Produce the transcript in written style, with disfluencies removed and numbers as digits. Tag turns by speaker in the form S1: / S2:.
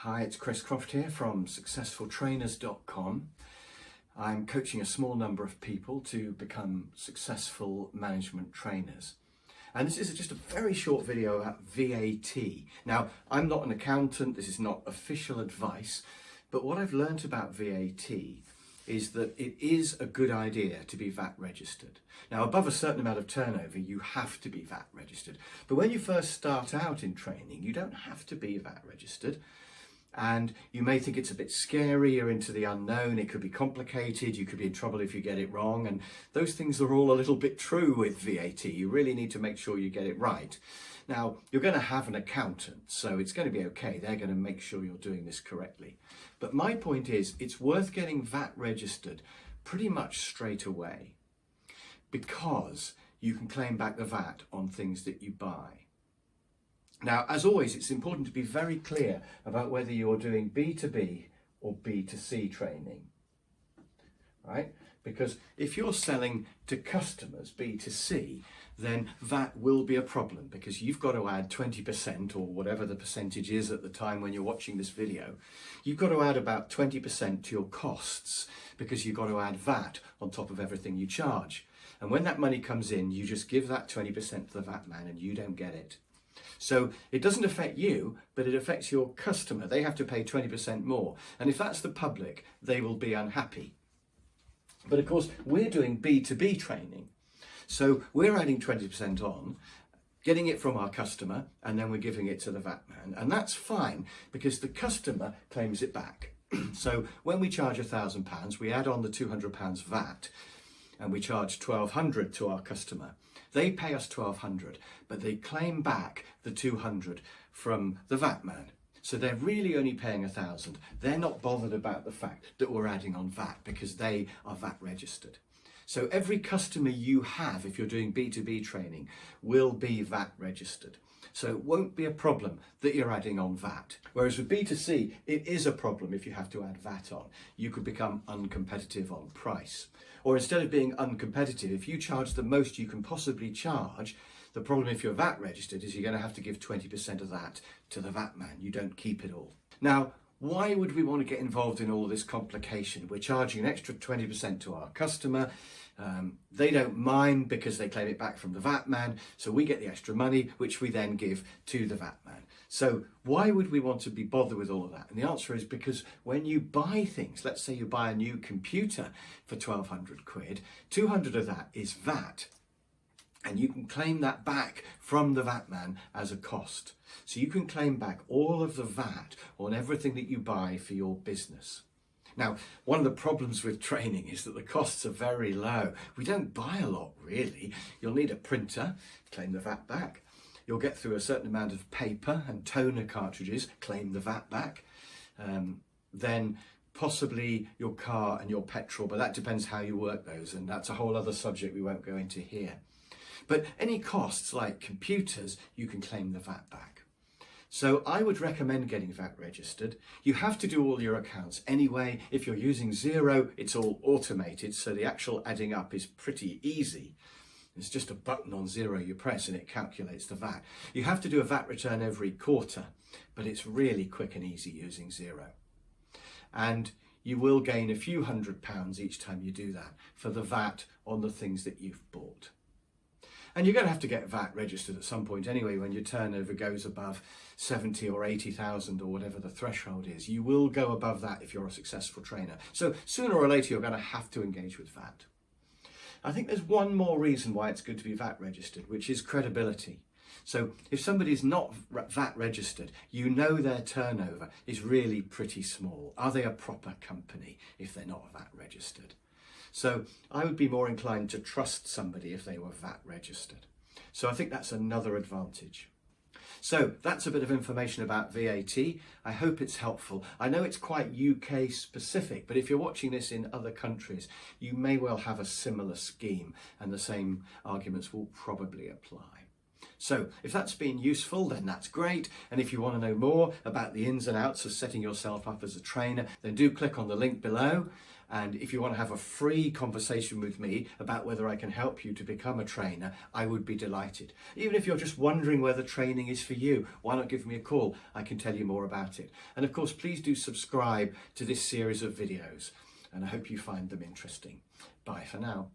S1: Hi, it's Chris Croft here from successfultrainers.com. I'm coaching a small number of people to become successful management trainers. And this is just a very short video about VAT. Now, I'm not an accountant, this is not official advice, but what I've learnt about VAT is that it is a good idea to be VAT registered. Now, above a certain amount of turnover, you have to be VAT registered. But when you first start out in training, you don't have to be VAT registered. And you may think it's a bit scary, you're into the unknown, it could be complicated, you could be in trouble if you get it wrong, and those things are all a little bit true with VAT. You really need to make sure you get it right. Now, you're going to have an accountant, so it's going to be okay. They're going to make sure you're doing this correctly. But my point is, it's worth getting VAT registered pretty much straight away, because you can claim back the VAT on things that you buy. Now, as always, it's important to be very clear about whether you're doing B2B or B2C training, right? Because if you're selling to customers, B2C, then VAT will be a problem because you've got to add 20% or whatever the percentage is at the time when you're watching this video. You've got to add about 20% to your costs because you've got to add VAT on top of everything you charge. And when that money comes in, you just give that 20% to the VAT man and you don't get it. So it doesn't affect you, but it affects your customer. They have to pay 20% more. And if that's the public, they will be unhappy. But of course, we're doing B2B training. So we're adding 20% on, getting it from our customer, and then we're giving it to the VAT man. And that's fine because the customer claims it back. So when we charge £1,000, we add on the £200 VAT and we charge £1,200 to our customer. They pay us £1,200, but they claim back the £200 from the VAT man. So they're really only paying £1,000. They're not bothered about the fact that we're adding on VAT because they are VAT registered. So every customer you have, if you're doing B2B training, will be VAT registered. So it won't be a problem that you're adding on VAT. Whereas with B2C, it is a problem if you have to add VAT on. You could become uncompetitive on price. Or instead of being uncompetitive, if you charge the most you can possibly charge, the problem if you're VAT registered is you're going to have to give 20% of that to the VAT man. You don't keep it all. Now, why would we want to get involved in all this complication? We're charging an extra 20% to our customer. They don't mind because they claim it back from the VAT man. So we get the extra money, which we then give to the VAT man. So why would we want to be bothered with all of that? And the answer is because when you buy things, let's say you buy a new computer for 1,200 quid, 200 of that is VAT. And you can claim that back from the VAT man as a cost. So you can claim back all of the VAT on everything that you buy for your business. Now, one of the problems with training is that the costs are very low. We don't buy a lot, really. You'll need a printer, claim the VAT back. You'll get through a certain amount of paper and toner cartridges, claim the VAT back. Then possibly your car and your petrol, but that depends how you work those, and that's a whole other subject we won't go into here. But any costs like computers, you can claim the VAT back. So I would recommend getting VAT registered. You have to do all your accounts anyway. If you're using Xero, it's all automated, so the actual adding up is pretty easy. It's just a button on Xero you press and it calculates the VAT. You have to do a VAT return every quarter, but it's really quick and easy using Xero. And you will gain a few £100 each time you do that for the VAT on the things that you've bought. And you're going to have to get VAT registered at some point anyway when your turnover goes above 70 or 80,000 or whatever the threshold is. You will go above that if you're a successful trainer. So sooner or later you're going to have to engage with VAT. I think there's one more reason why it's good to be VAT registered, which is credibility. So if somebody's not VAT registered, you know their turnover is really pretty small. Are they a proper company if they're not VAT registered? So I would be more inclined to trust somebody if they were VAT registered. So I think that's another advantage. So that's a bit of information about VAT. I hope it's helpful. I know it's quite UK specific, but if you're watching this in other countries, you may well have a similar scheme and the same arguments will probably apply. So if that's been useful, then that's great. And if you want to know more about the ins and outs of setting yourself up as a trainer, then do click on the link below. And if you want to have a free conversation with me about whether I can help you to become a trainer, I would be delighted. Even if you're just wondering whether training is for you, why not give me a call? I can tell you more about it. And of course, please do subscribe to this series of videos, and I hope you find them interesting. Bye for now.